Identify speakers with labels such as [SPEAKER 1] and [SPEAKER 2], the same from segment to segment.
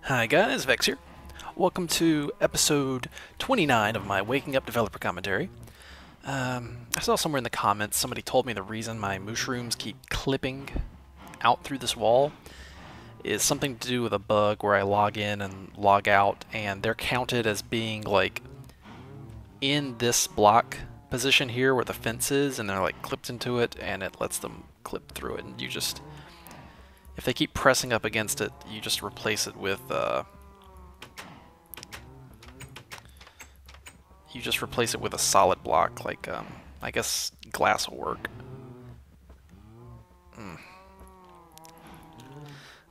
[SPEAKER 1] Hi guys, Vechs here. Welcome to episode 29 of my Waking Up developer commentary. I saw somewhere in the comments somebody told me the reason my mushrooms keep clipping out through this wall is something to do with a bug where I log in and log out and they're counted as being like in this block position here where the fence is, and they're like clipped into it and it lets them clip through it, and you just, if they keep pressing up against it, you just replace it with a solid block, like I guess glass will work.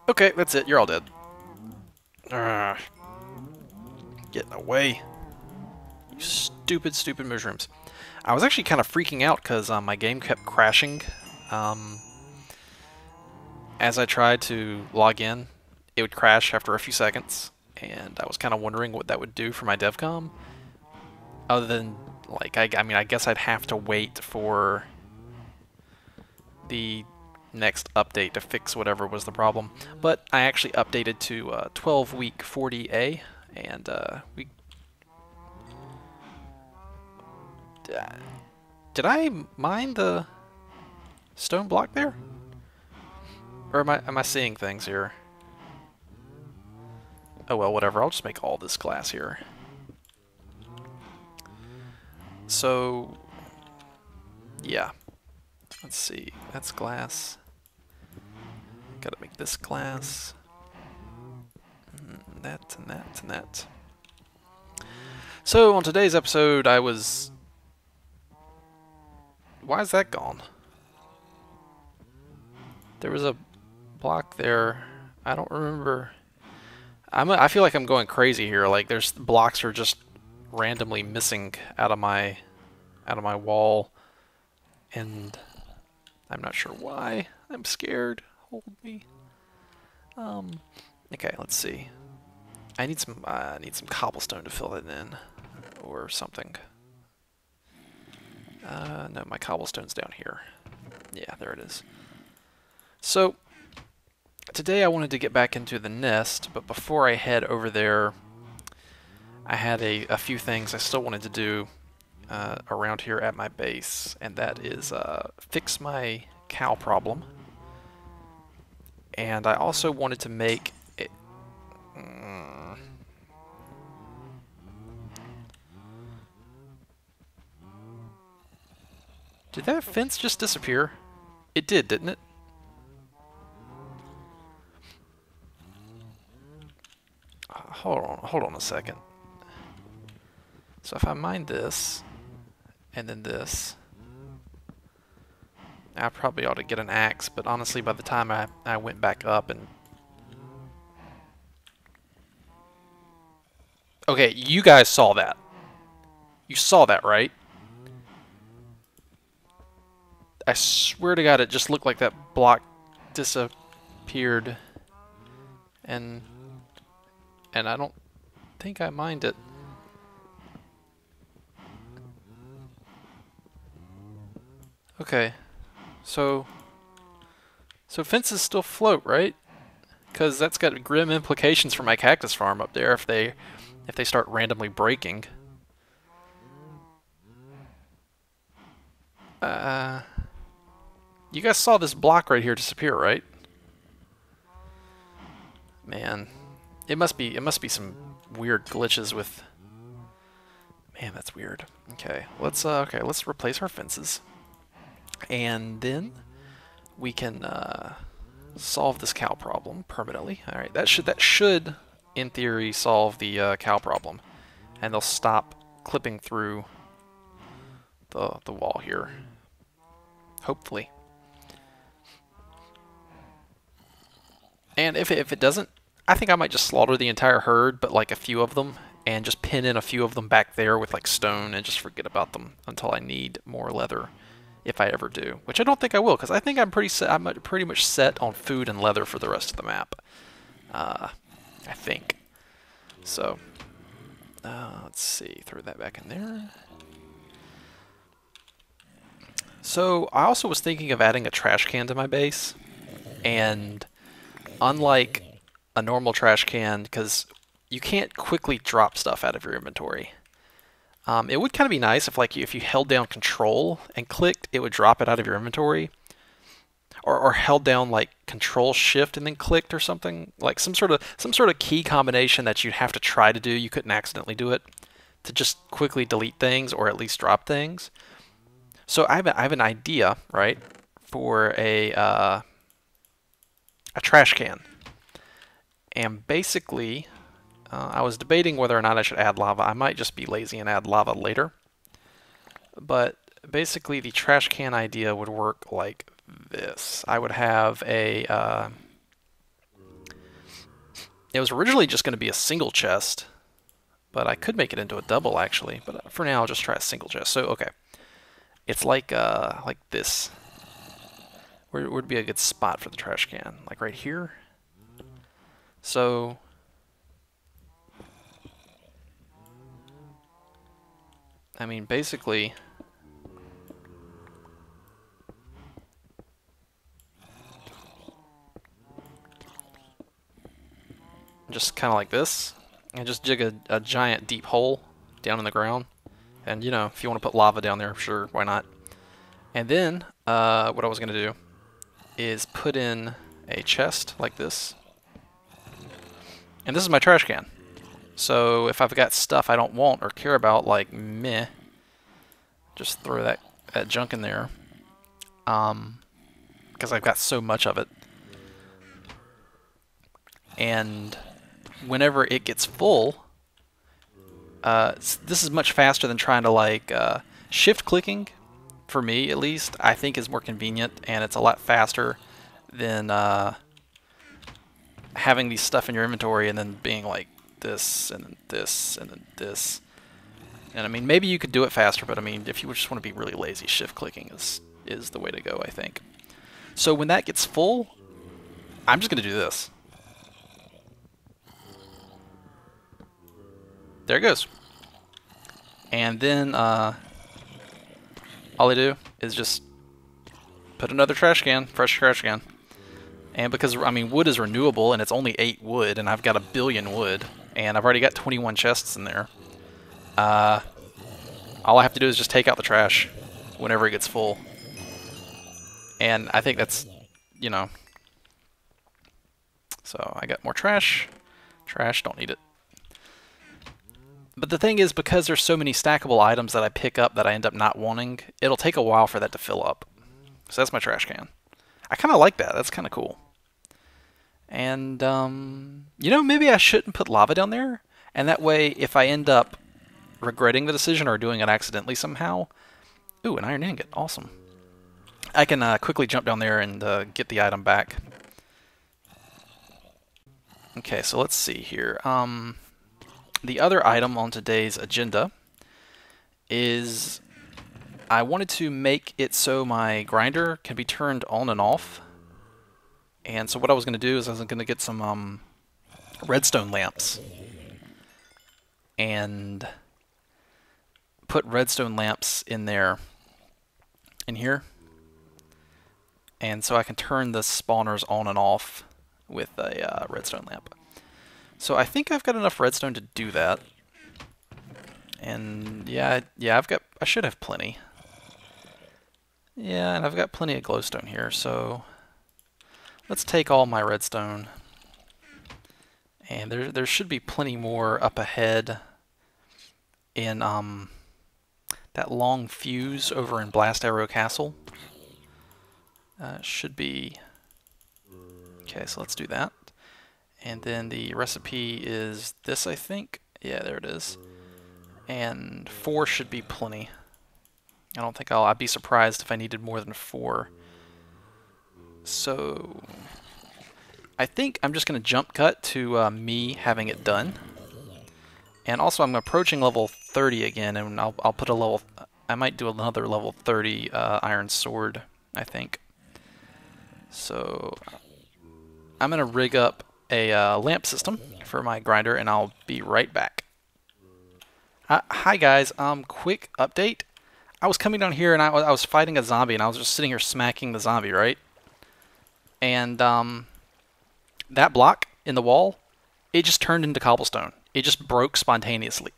[SPEAKER 1] Okay, that's it. You're all dead. Getting away. You stupid, stupid mushrooms. I was actually kind of freaking out because my game kept crashing. As I tried to log in, it would crash after a few seconds, and I was kind of wondering what that would do for my devcom. Other than, like, I mean, I guess I'd have to wait for the next update to fix whatever was the problem. But I actually updated to 12 week 40A, and we... Did I mine the stone block there? Or am I seeing things here? Oh well, whatever. I'll just make all this glass here. So, yeah. Let's see. That's glass. Gotta make this glass. That and that and that. So, on today's episode, I was... Why is that gone? There was a block there. I don't remember. I feel like I'm going crazy here. Like there's blocks are just randomly missing out of my wall, and I'm not sure why. I'm scared. Hold me. Okay, let's see. I need some cobblestone to fill it in, or something. No, my cobblestone's down here. Yeah, there it is. So, today I wanted to get back into the nest, but before I head over there, I had a few things I still wanted to do around here at my base, and that is fix my cow problem. And I also wanted to make it... Did that fence just disappear? It did, didn't it? Hold on a second. So if I mine this, and then this, I probably ought to get an axe, but honestly by the time I went back up and... Okay, you guys saw that. You saw that, right? I swear to God, it just looked like that block disappeared, and I don't think I mined it. Okay, so fences still float, right? Because that's got grim implications for my cactus farm up there if they start randomly breaking. You guys saw this block right here disappear, right? Man, it must be some weird glitches with... Man, that's weird. Okay, let's replace our fences, and then we can solve this cow problem permanently. All right, that should in theory solve the cow problem, and they'll stop clipping through the wall here. Hopefully. And if it doesn't, I think I might just slaughter the entire herd, but like a few of them, and just pin in a few of them back there with like stone and just forget about them until I need more leather, if I ever do. Which I don't think I will, because I think I'm pretty much set on food and leather for the rest of the map. I think. So, let's see, throw that back in there. So, I also was thinking of adding a trash can to my base, and unlike a normal trash can because you can't quickly drop stuff out of your inventory. It would kind of be nice if, like, if you held down Control and clicked, it would drop it out of your inventory, or held down like Control Shift and then clicked or something, like some sort of key combination that you'd have to try to do. You couldn't accidentally do it to just quickly delete things or at least drop things. So I have an idea, right, for a trash can, and basically. I was debating whether or not I should add lava. I might just be lazy and add lava later. But basically the trash can idea would work like this. I would have a... it was originally just going to be a single chest, but I could make it into a double actually. But for now I'll just try a single chest. So, okay. It's like this. Where would be a good spot for the trash can? Like right here? So... I mean, basically, just kind of like this, and just dig a giant deep hole down in the ground. And, you know, if you want to put lava down there, sure, why not? And then, what I was going to do is put in a chest like this. And this is my trash can. So if I've got stuff I don't want or care about, like meh, just throw that junk in there. Because I've got so much of it. And whenever it gets full, this is much faster than trying to like shift clicking. For me, at least, I think is more convenient, and it's a lot faster than having these stuff in your inventory and then being like this and then this and then this. And I mean, maybe you could do it faster, but I mean, if you just want to be really lazy, shift clicking is the way to go, I think. So when that gets full, I'm just going to do this. There it goes. And then all I do is just put another trash can, fresh trash can. And because, I mean, wood is renewable, and it's only 8 wood, and I've got 1 billion wood, and I've already got 21 chests in there. All I have to do is just take out the trash whenever it gets full. And I think that's, you know... So, I got more trash. Trash, don't need it. But the thing is, because there's so many stackable items that I pick up that I end up not wanting, it'll take a while for that to fill up. So that's my trash can. I kind of like that. That's kind of cool. And, you know, maybe I shouldn't put lava down there. And that way, if I end up regretting the decision or doing it accidentally somehow... Ooh, an iron ingot. Awesome. I can quickly jump down there and get the item back. Okay, so let's see here. The other item on today's agenda is... I wanted to make it so my grinder can be turned on and off. And so what I was going to do is I was going to get some redstone lamps. And put redstone lamps in there, in here. And so I can turn the spawners on and off with a redstone lamp. So I think I've got enough redstone to do that. And yeah, I should have plenty. Yeah, and I've got plenty of glowstone here, so let's take all my redstone. And there should be plenty more up ahead in that long fuse over in Blast Arrow Castle. Should be... Okay, so let's do that. And then the recipe is this, I think. Yeah, there it is. And 4 should be plenty. I don't think I'd be surprised if I needed more than 4. So I think I'm just going to jump cut to me having it done. And also I'm approaching level 30 again, and I'll put a level... I might do another level 30 iron sword, I think. So I'm going to rig up a lamp system for my grinder, and I'll be right back. Hi guys, quick update. I was coming down here and I was fighting a zombie, and I was just sitting here smacking the zombie, right? And that block in the wall, it just turned into cobblestone. It just broke spontaneously.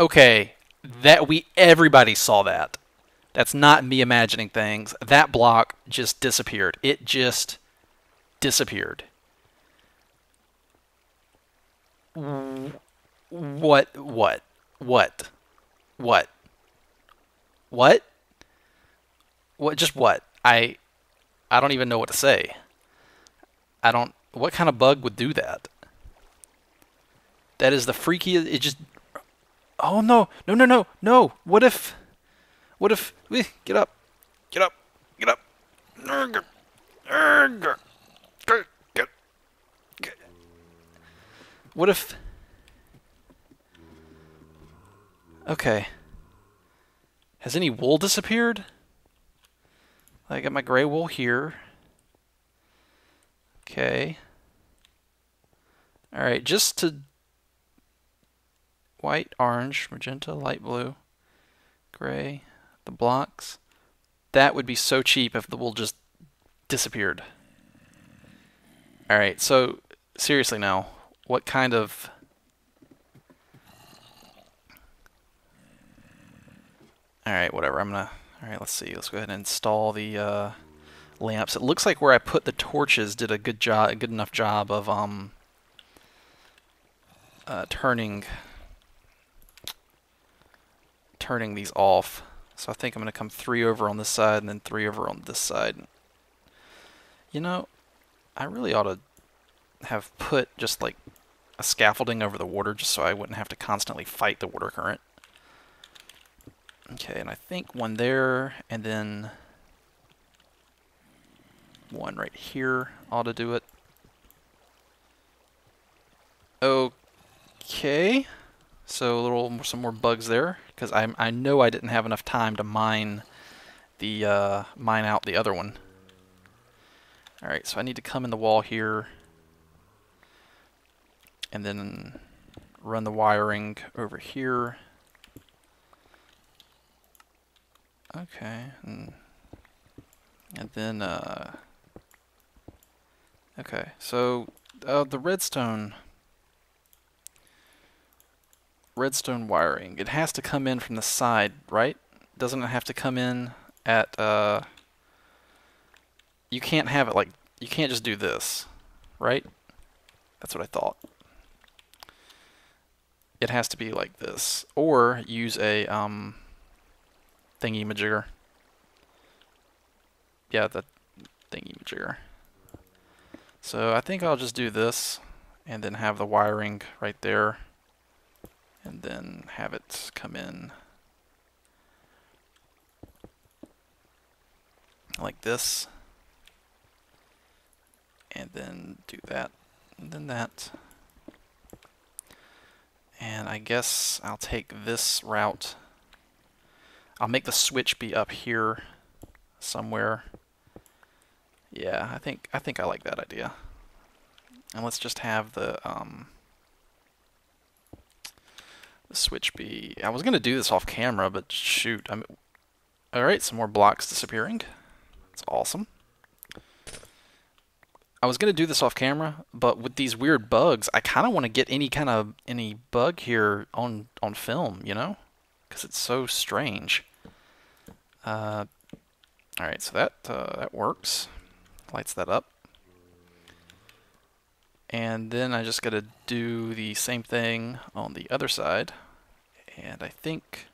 [SPEAKER 1] Okay, everybody saw that. That's not me imagining things. That block just disappeared. It just disappeared. What? What? What? What? What? What? Just what? I don't even know what to say. I don't. What kind of bug would do that? That is the freakiest. It just. Oh no! No! No! No! No! What if? What if? Get up! Get up! Get up! What if? Okay. Has any wool disappeared? I got my gray wool here. Okay. Alright, just to... White, orange, magenta, light blue, gray, the blocks. That would be so cheap if the wool just disappeared. Alright, so seriously now, what kind of... Alright, whatever, Alright, let's see, let's go ahead and install the lamps. It looks like where I put the torches did a good enough job of turning these off. So I think I'm going to come 3 over on this side and then 3 over on this side. You know, I really ought to have put just like a scaffolding over the water just so I wouldn't have to constantly fight the water current. Okay, and I think one there and then one right here ought to do it. Okay. So some more bugs there, because I know I didn't have enough time to mine out the other one. All right, so I need to come in the wall here, and then run the wiring over here. Okay, and then okay, so the redstone wiring, it has to come in from the side, right? Doesn't it have to come in at you can't have it like, you can't just do this, right? That's what I thought. It has to be like this, or use a thingy-majigger. Yeah, the thingy-majigger. So I think I'll just do this and then have the wiring right there, and then have it come in like this, and then do that, and then that. And I guess I'll take this route. I'll make the switch be up here somewhere. Yeah, I think I like that idea. And let's just have the switch be... I was going to do this off camera, but shoot. Alright, some more blocks disappearing. That's awesome. I was going to do this off camera, but with these weird bugs, I kind of want to get any bug here on film, you know? Because it's so strange. Alright, so that works. Lights that up. And then I just got to do the same thing on the other side. And I think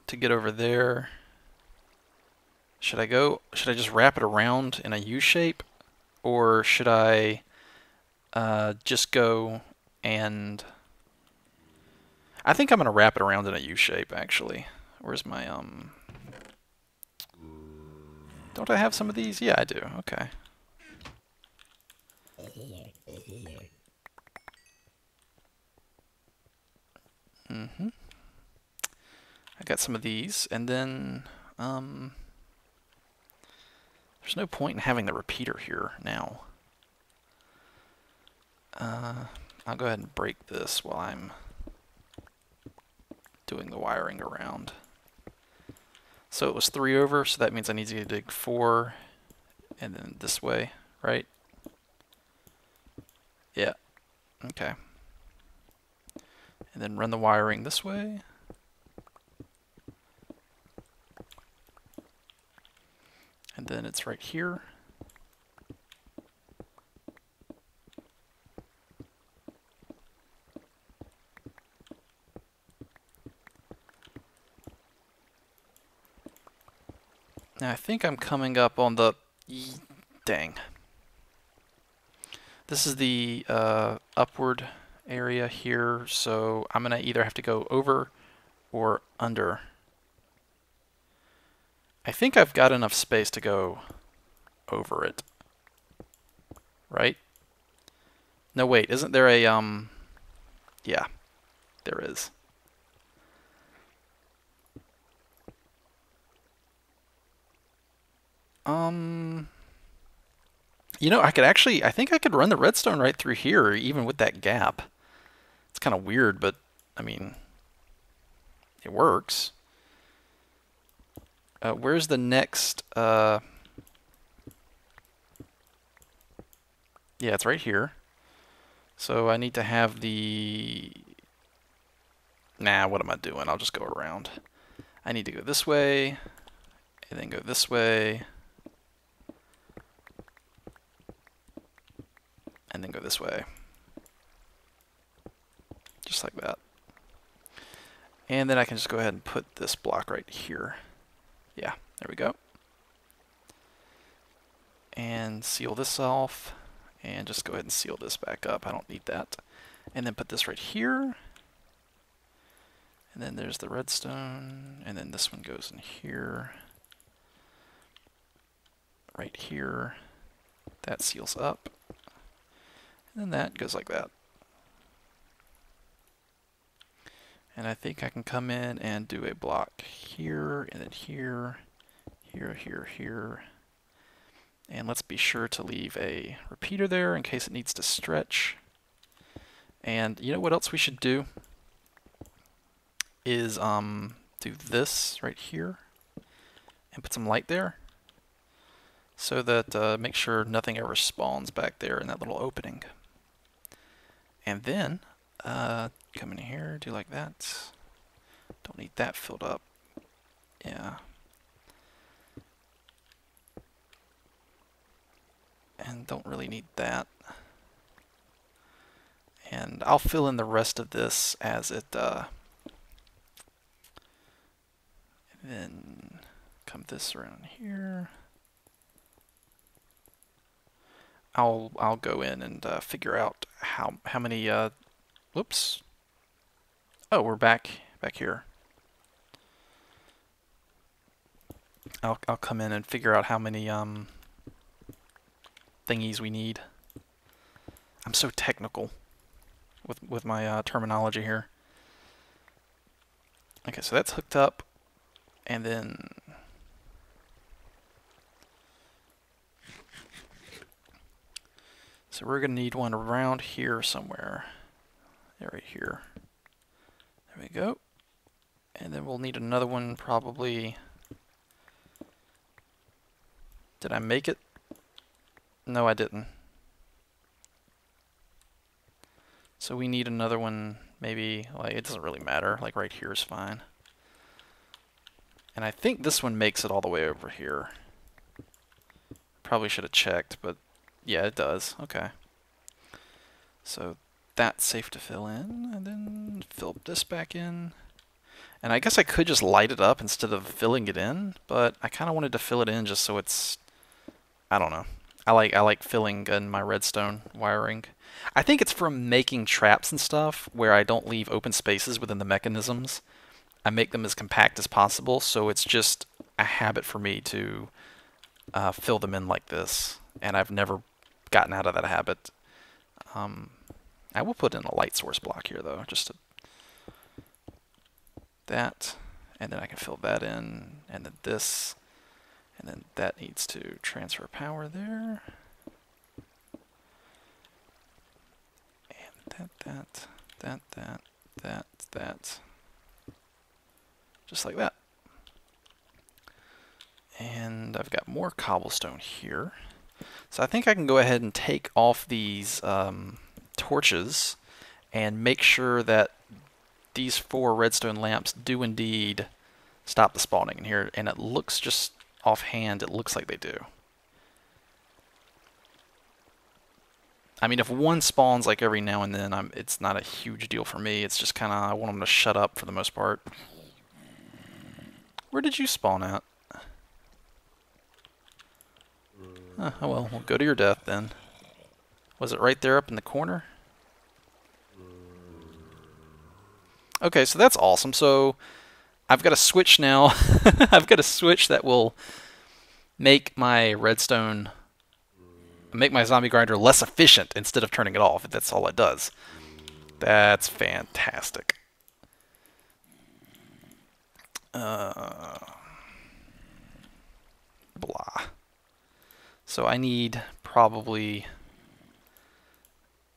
[SPEAKER 1] to get over there, should I just wrap it around in a U shape, or should I just go and... I think I'm going to wrap it around in a U shape, actually. Where's my don't I have some of these? Yeah, I do. Okay. I got some of these, and then there's no point in having the repeater here now. I'll go ahead and break this while I'm doing the wiring around. So it was 3 over, so that means I need to dig 4 and then this way, right? Yeah, okay. And then run the wiring this way. And then it's right here. Now I think I'm coming up on the... Dang. This is the upward area here, so I'm going to either have to go over or under. I think I've got enough space to go over it. Right? No, wait, isn't there a, yeah, there is. You know, I think I could run the redstone right through here, even with that gap. It's kind of weird, but, I mean, it works. Where's the next, yeah, it's right here. So I need to have the... Nah, what am I doing? I'll just go around. I need to go this way, and then go this way, and then go this way. Just like that. And then I can just go ahead and put this block right here. Yeah, there we go. And seal this off, and just go ahead and seal this back up. I don't need that. And then put this right here. And then there's the redstone, and then this one goes in here. Right here. That seals up. And then that goes like that. And I think I can come in and do a block here, and then here, here, here, here. And let's be sure to leave a repeater there in case it needs to stretch. And you know what else we should do? Is do this right here and put some light there so that make sure nothing ever spawns back there in that little opening. And then come in here, do like that. Don't need that filled up. Yeah. And don't really need that. And I'll fill in the rest of this as it then come this around here. I'll go in and figure out how many whoops. Oh, we're back here. I'll come in and figure out how many thingies we need. I'm so technical with my terminology here. Okay, so that's hooked up, and then so we're gonna need one around here somewhere. Yeah, right here. There we go. And then we'll need another one probably. Did I make it? No, I didn't. So we need another one, maybe, like, it doesn't really matter, like right here is fine. And I think this one makes it all the way over here. Probably should have checked, but yeah, it does. Okay. So that's safe to fill in, and then fill this back in. And I guess I could just light it up instead of filling it in, but I kind of wanted to fill it in just so it's, I don't know. I like filling in my redstone wiring. I think it's from making traps and stuff where I don't leave open spaces within the mechanisms. I make them as compact as possible, so it's just a habit for me to fill them in like this, and I've never gotten out of that habit. I will put in a light source block here though, just to that, and then I can fill that in, and then this, and then that needs to transfer power there, and that, just like that. And I've got more cobblestone here. So I think I can go ahead and take off these torches and make sure that these 4 redstone lamps do indeed stop the spawning in here. And it looks just offhand, it looks like they do. I mean, if one spawns like every now and then, it's not a huge deal for me. It's just kind of, I want them to shut up for the most part. Where did you spawn at? Oh well, we'll go to your death then. Was it right there up in the corner? Okay, so that's awesome. So I've got a switch now. I've got a switch that will make my redstone, make my zombie grinder less efficient instead of turning it off. That's all it does. That's fantastic. Blah. So I need probably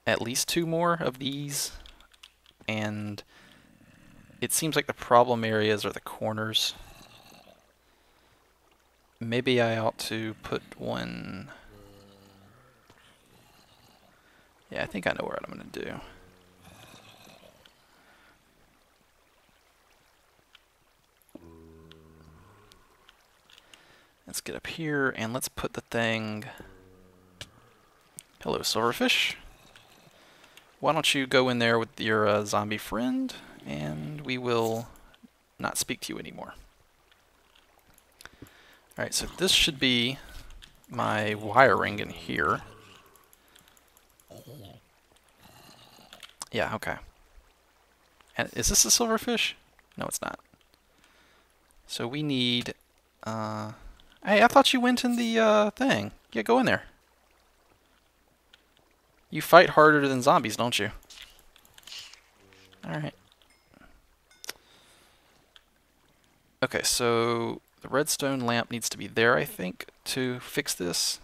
[SPEAKER 1] at least 2 more of these, and it seems like the problem areas are the corners. Maybe I ought to put one... Yeah, I think I know what I'm going to do. Let's get up here and let's put the thing... Hello, silverfish. Why don't you go in there with your zombie friend, and we will not speak to you anymore. Alright, so this should be my wiring in here. Yeah, okay. And is this a silverfish? No, it's not. So we need... Hey, I thought you went in the thing. Yeah, go in there. You fight harder than zombies, don't you? Alright. Okay, so the redstone lamp needs to be there, I think, to fix this.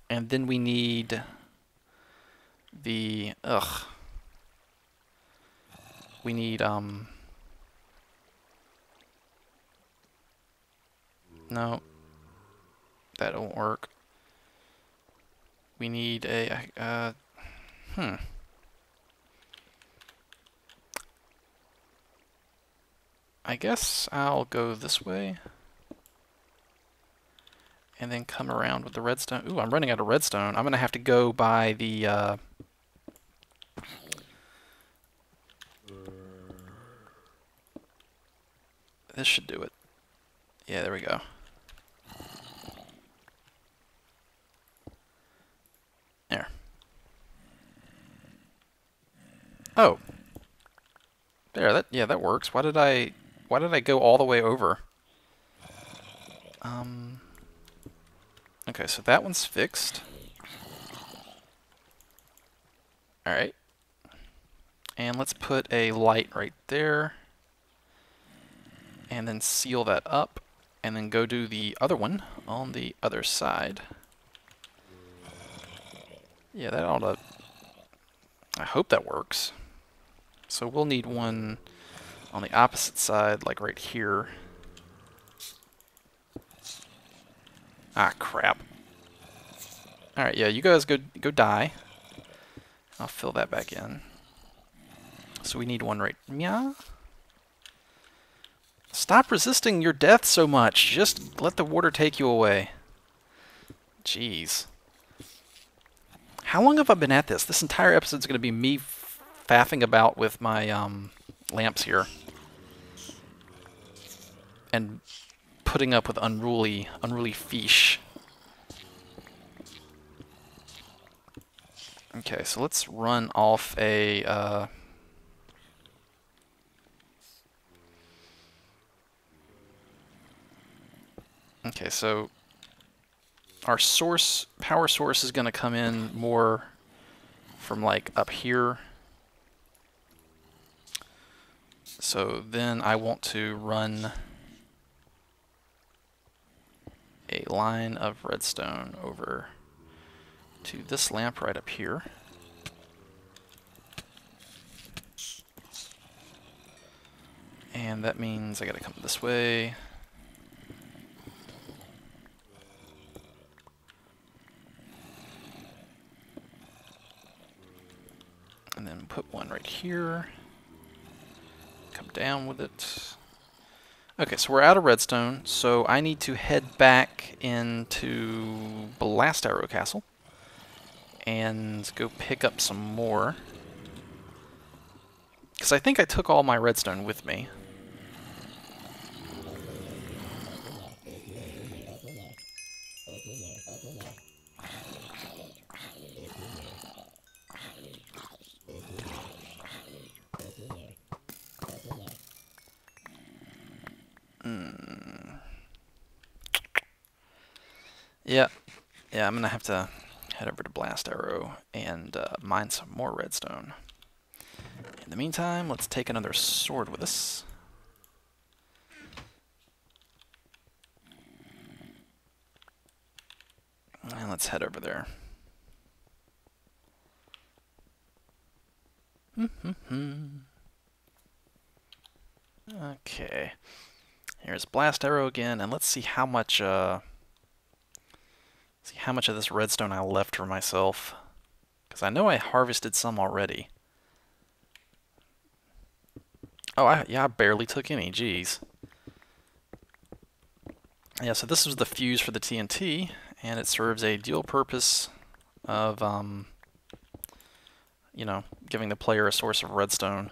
[SPEAKER 1] And then we need the... We need, no. That won't work. We need a, I guess I'll go this way. And then come around with the redstone. Ooh, I'm running out of redstone. I'm going to have to go by the, this should do it. Yeah, there we go. There. Oh. There, that works. Why did I go all the way over? Okay, so that one's fixed. Alright. And let's put a light right there. And then seal that up. And then go do the other one on the other side. Yeah, that ought to... I hope that works. So we'll need one on the opposite side, like right here. Ah, crap. Alright, yeah, you guys go die. I'll fill that back in. So we need one right... Yeah? Stop resisting your death so much. Just let the water take you away. Jeez. How long have I been at this? This entire episode's going to be me faffing about with my lamps here. And putting up with unruly fish. Okay, so let's run off a... Okay, so our power source is going to come in more from like up here. So then I want to run a line of redstone over to this lamp right up here. And that means I gotta come this way. And then put one right here. Come down with it. Okay, so we're out of redstone, so I need to head back into Blast Arrow Castle and go pick up some more. Because I think I took all my redstone with me. Yeah, I'm gonna have to head over to Blast Arrow and mine some more redstone. In the meantime, let's take another sword with us. And let's head over there. Okay. Here's Blast Arrow again, and let's see how much of this redstone I left for myself. Because I know I harvested some already. Oh, yeah, I barely took any, jeez. Yeah, so this was the fuse for the TNT, and it serves a dual purpose of, you know, giving the player a source of redstone.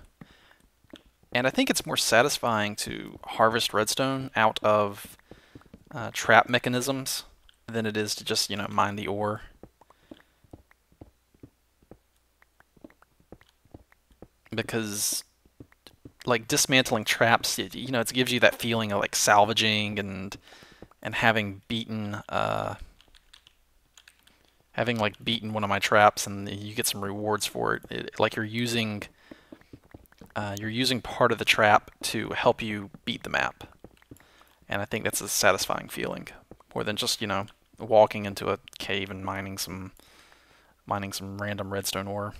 [SPEAKER 1] And I think it's more satisfying to harvest redstone out of trap mechanisms than it is to just, you know, mine the ore. Because, like, dismantling traps, you know, it gives you that feeling of, like, salvaging and having beaten, beaten one of my traps, and you get some rewards for it. Like, you're using part of the trap to help you beat the map. And I think that's a satisfying feeling, more than just, you know, walking into a cave and mining some random redstone ore.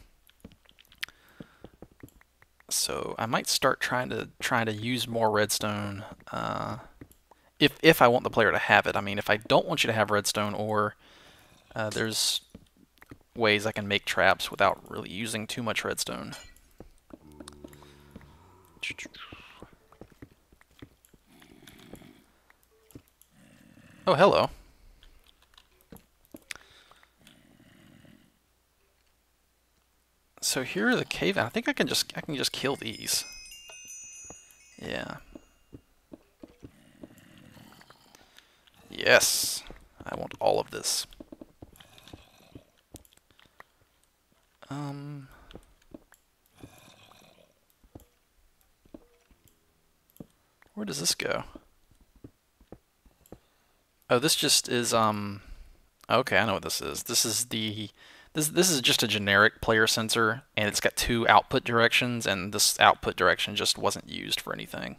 [SPEAKER 1] So I might start trying to use more redstone if I want the player to have it. I mean, if I don't want you to have redstone ore, there's ways I can make traps without really using too much redstone. Oh, hello. So here are the cave. I think I can just kill these. Yeah. Yes. I want all of this. Where does this go? Oh, this just is okay, I know what this is. This is this is just a generic player sensor, and it's got two output directions, and this output direction just wasn't used for anything.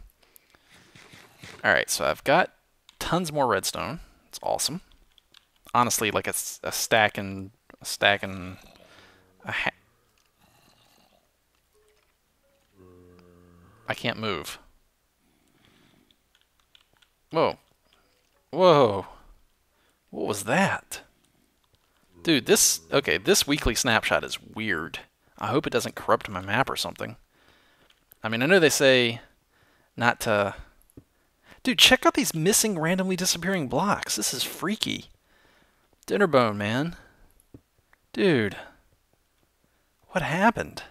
[SPEAKER 1] Alright, so I've got tons more redstone. It's awesome. Honestly, like a stack and a I can't move. Whoa. Whoa. What was that? Dude, this weekly snapshot is weird. I hope it doesn't corrupt my map or something. I mean, I know they say not to... Dude, check out these missing, randomly disappearing blocks. This is freaky. Dinnerbone, man. Dude. What happened?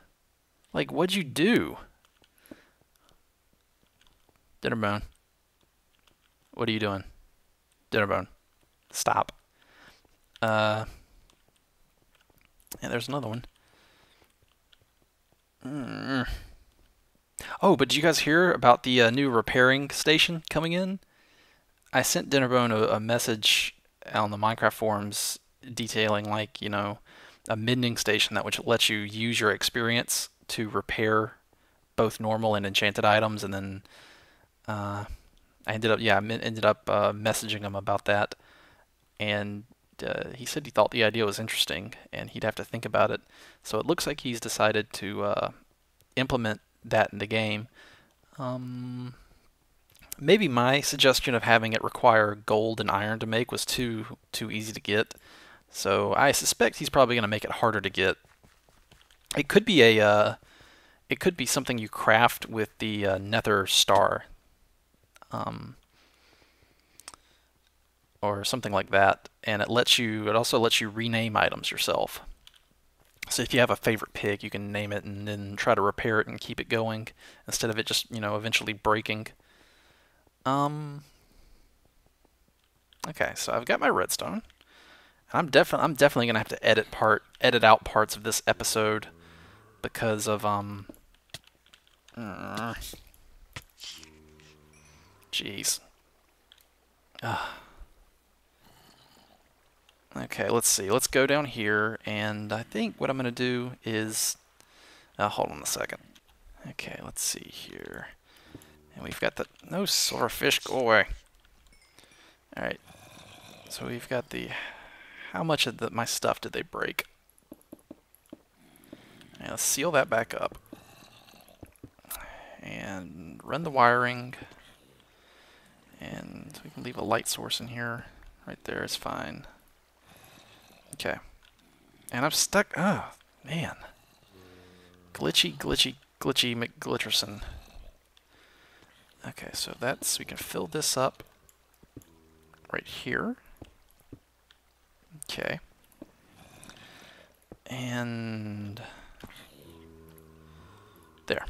[SPEAKER 1] Like, what'd you do? Dinnerbone. What are you doing? Dinnerbone. Stop. Yeah, there's another one. Oh, but did you guys hear about the new repairing station coming in? I sent Dinnerbone a message on the Minecraft forums detailing, like, you know, a mending station that would let you use your experience to repair both normal and enchanted items, and then I ended up messaging him about that, and he said he thought the idea was interesting, and he'd have to think about it. So it looks like he's decided to implement that in the game. Maybe my suggestion of having it require gold and iron to make was too easy to get. So I suspect he's probably going to make it harder to get. It could be it could be something you craft with the Nether Star, um, or something like that, and it also lets you rename items yourself. So if you have a favorite pig, you can name it and then try to repair it and keep it going instead of it just, eventually breaking. Um, okay, so I've got my redstone. I'm definitely gonna have to edit out parts of this episode because of jeez. Okay, let's see. Let's go down here, and I think what I'm gonna do is hold on a second. Okay, let's see here. And we've got the no swordfish, go away. All right. So we've got the how much of my stuff did they break? Now let's seal that back up. And run the wiring. And we can leave a light source in here. Right there is fine. Okay. And I'm stuck. Oh, man. Glitchy, glitchy, glitchy McGlitcherson. Okay, so we can fill this up right here. Okay. And there.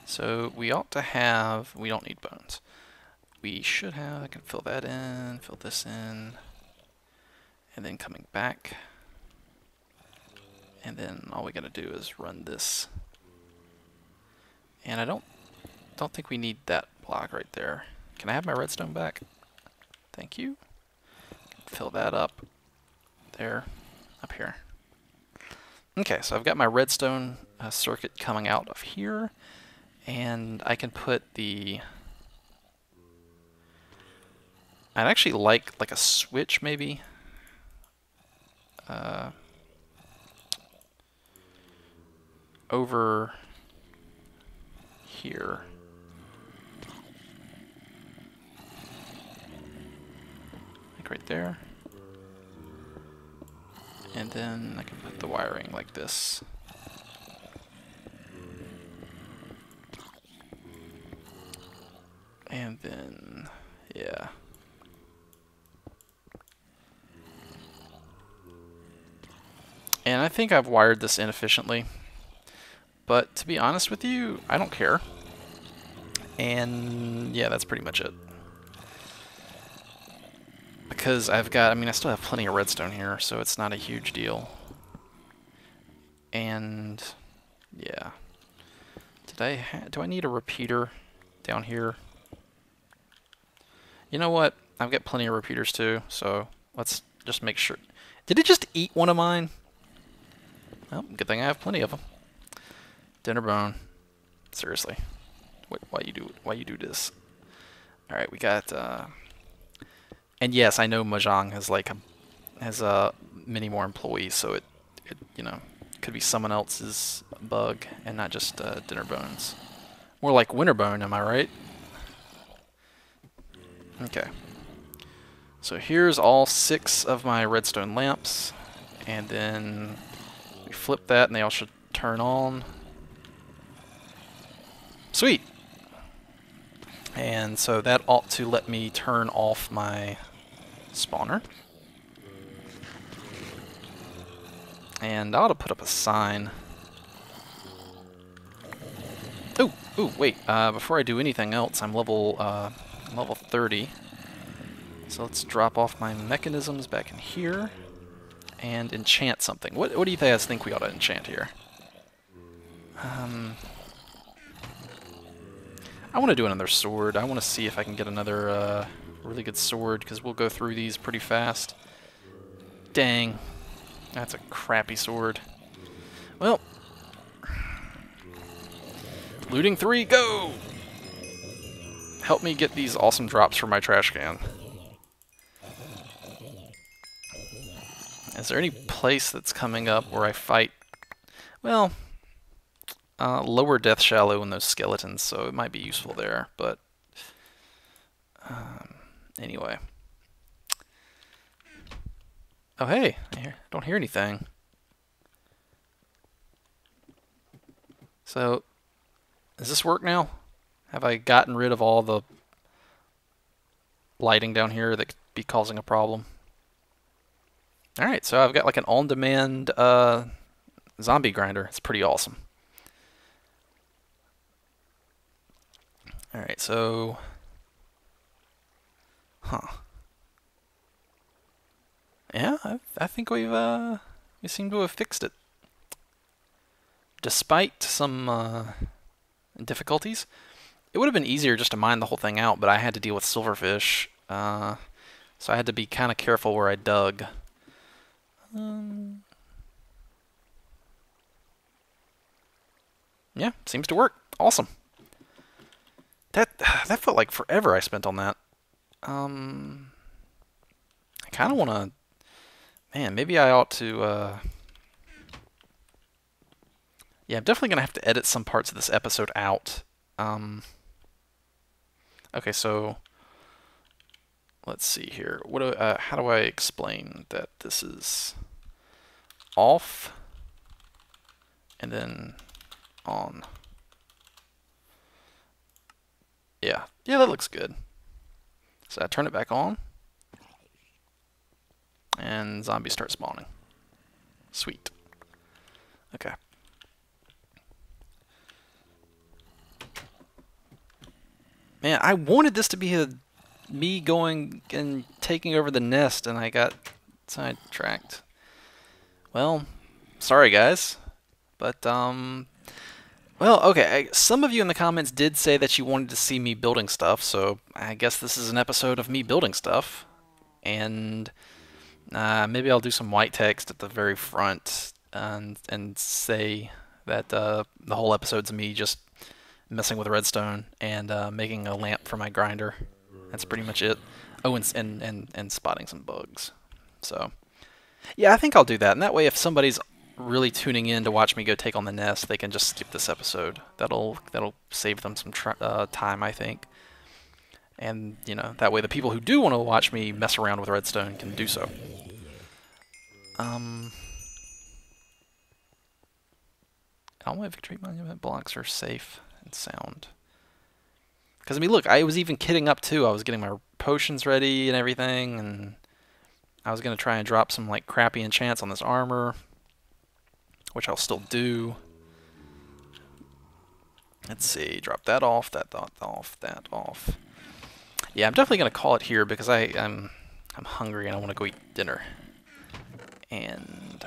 [SPEAKER 1] So we ought to have, we don't need bones. We should have, I can fill that in, fill this in, and then coming back. And then all we gotta do is run this. And I don't think we need that block right there. Can I have my redstone back? Thank you. Fill that up there, up here. Okay, so I've got my redstone circuit coming out of here, and I can put the... I'd actually like a switch maybe. Over here. Like right there. And then I can put the wiring like this. And then, yeah. And I think I've wired this inefficiently. But to be honest with you, I don't care. And yeah, that's pretty much it. Because I still have plenty of redstone here, so it's not a huge deal. And yeah. Do I need a repeater down here? You know what? I've got plenty of repeaters too, so let's just make sure. Did it just eat one of mine? Well, good thing I have plenty of them. Dinner bone. Seriously. Why you do this? All right, we got and yes, I know Mahjong has many more employees, so it could be someone else's bug and not just dinner bones. More like Winterbone, am I right? Okay. So here's all 6 of my redstone lamps, and then we flip that and they all should turn on. Sweet! And so that ought to let me turn off my spawner. And I ought to put up a sign. Ooh, wait, before I do anything else, I'm level 30. So let's drop off my mechanisms back in here and enchant something. What do you guys think we ought to enchant here? I want to do another sword. I want to see if I can get another really good sword, because we'll go through these pretty fast. Dang. That's a crappy sword. Well. Looting 3, go! Help me get these awesome drops for my trash can. Is there any place that's coming up where I fight? Well, lower death shallow in those skeletons, so it might be useful there, but anyway. Oh hey, I don't hear anything. So, does this work now? Have I gotten rid of all the lighting down here that could be causing a problem? Alright, so I've got like an on-demand zombie grinder. It's pretty awesome. Alright, so... Yeah, I think we seem to have fixed it. Despite some difficulties. It would have been easier just to mine the whole thing out, but I had to deal with silverfish. So I had to be kind of careful where I dug. Yeah, seems to work. Awesome. That felt like forever I spent on that. I kind of want to... Man, maybe I ought to... Yeah, I'm definitely going to have to edit some parts of this episode out. Okay, so... Let's see here. How do I explain that this is off and then on? Yeah, that looks good. So I turn it back on, and zombies start spawning. Sweet. Okay. Man, I wanted this to be me going and taking over the nest, and I got sidetracked. Well, sorry guys, but well, okay. Some of you in the comments did say that you wanted to see me building stuff, so I guess this is an episode of me building stuff, and maybe I'll do some white text at the very front and say that the whole episode's me just messing with redstone and making a lamp for my grinder. That's pretty much it. Oh, and spotting some bugs. So, yeah, I think I'll do that. And that way, if somebody's really tuning in to watch me go take on the nest, they can just skip this episode. That'll save them some time, I think. And, you know, that way the people who do want to watch me mess around with redstone can do so. All my victory monument blocks are safe and sound. Because, I mean, look, I was even kidding up, too. I was getting my potions ready and everything, and I was going to try and drop some, like, crappy enchants on this armor, which I'll still do. Let's see, drop that off, that off, that off. Yeah, I'm definitely going to call it here because I'm hungry and I want to go eat dinner. And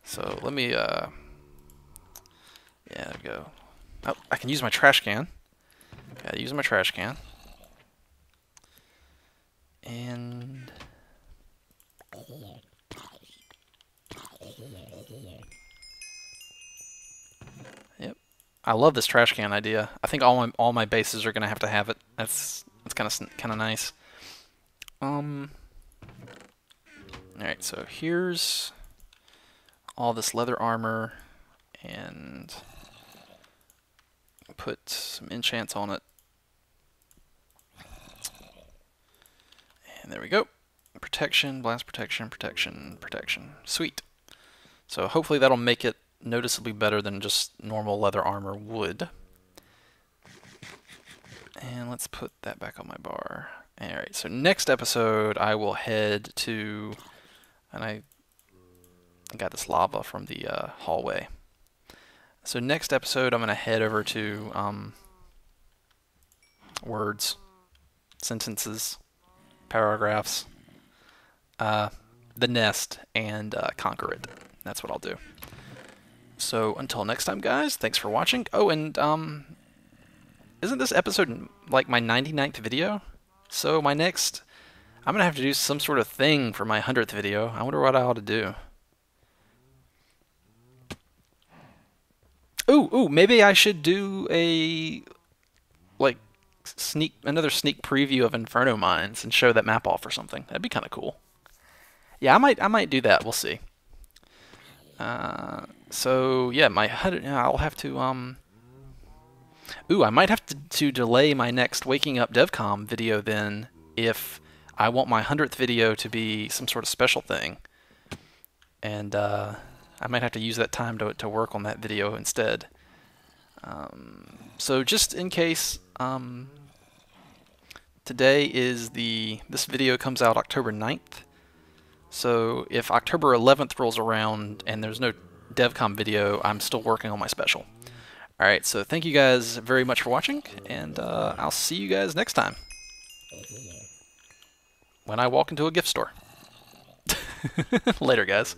[SPEAKER 1] so let me, yeah, there we go. Oh, I can use my trash can. Gotta use my trash can. And yep, I love this trash can idea. I think all my bases are gonna have to have it. That's kind of nice. All right, so here's all this leather armor and put some enchants on it. And there we go. Protection, blast protection, protection, protection. Sweet. So hopefully that'll make it noticeably better than just normal leather armor would. And let's put that back on my bar. Alright, so next episode I will head to... And I got this lava from the hallway. So next episode, I'm going to head over to words, sentences, paragraphs, the nest, and conquer it. That's what I'll do. So until next time, guys, thanks for watching. Oh, and isn't this episode like my 99th video? So my next, I'm going to have to do some sort of thing for my 100th video. I wonder what I ought to do. Ooh, maybe I should do a another sneak preview of Inferno Mines and show that map off or something. That'd be kind of cool. Yeah, I might do that. We'll see. So yeah, I'll have to Ooh, I might have to delay my next Waking Up DevCom video then if I want my 100th video to be some sort of special thing. And I might have to use that time to work on that video instead. So just in case, today is this video comes out October 9th. So if October 11th rolls around and there's no DevCom video, I'm still working on my special. Alright, so thank you guys very much for watching, and I'll see you guys next time. When I walk into a gift store. Later, guys.